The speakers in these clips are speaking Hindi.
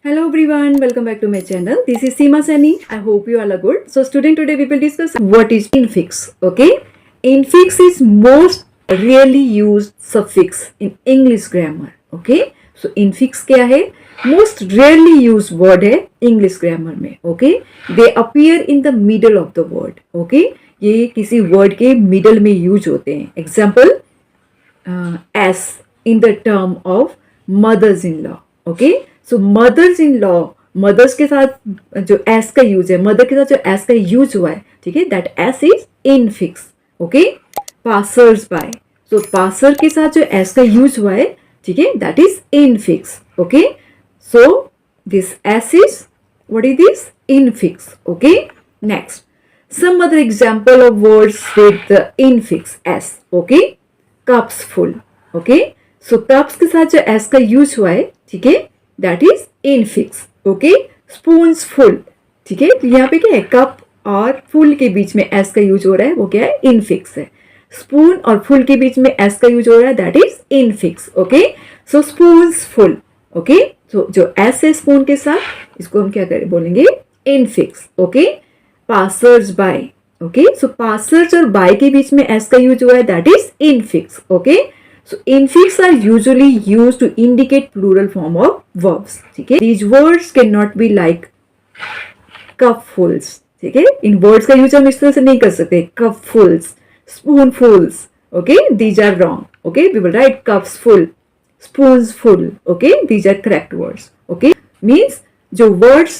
Hello everyone, welcome back to my channel. This is Seema Saini. I hope you all are good. So student, today we will discuss what is infix. Okay, infix is most rarely used suffix in English grammar. Okay, so infix क्या है? Most rarely used word है English grammar में. Okay, they appear in the middle of the word. Okay, ये किसी word के middle में use होते हैं. Example, as in the term of mothers-in-law. Okay, so mothers in law, mothers के साथ जो एस का यूज है, मदर के साथ जो एस का यूज हुआ है, ठीक है, that S is infix. Okay, passers bye, so passer के साथ जो एस का यूज हुआ है, ठीक है, that is infix. Okay, so this S is what is this? Infix. Okay, next some other example of words with the infix S. Okay, cups full. Okay, so cups के साथ जो एस का यूज हुआ है, ठीक है, that is infix. Okay, spoons full. ठीक है, तो यहाँ पे क्या है? कप और फुल के बीच में एस का यूज हो रहा है, वो क्या है? इनफिक्स है. स्पून और फुल के बीच में एस का यूज हो रहा है, that is infix. Okay, so spoons full. Okay, तो जो एस है स्पून के साथ, इसको हम क्या करें? बोलेंगे infix. Okay, passers bye. Okay, सो पासर्स और बाय के बीच में एस का यूज हुआ है, that is infix. Okay, so infix are usually used to indicate plural form of verbs. ठीक है, these words cannot be like cupfuls. ठीक है, इन words का यूज हम इस तरह से नहीं कर सकते. cupfuls, spoonfuls. Okay, these are wrong. Okay, we will write cups full, spoons full. Okay, these are correct words. Okay, means जो words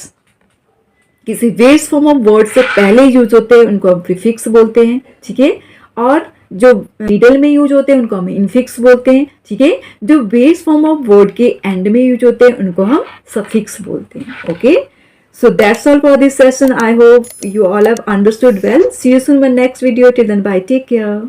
किसी बेस फॉर्म ऑफ वर्ड से पहले यूज होते हैं उनको हम प्रीफिक्स बोलते हैं. ठीक है, और जो मिडल में यूज होते हैं उनको हम इनफिक्स बोलते हैं. ठीक है, जो बेस फॉर्म ऑफ वर्ड के एंड में यूज होते हैं उनको हम सफिक्स बोलते हैं. Okay, so that's all for this session. I hope you all have understood well. See you soon in my next video. Till then bye, take care.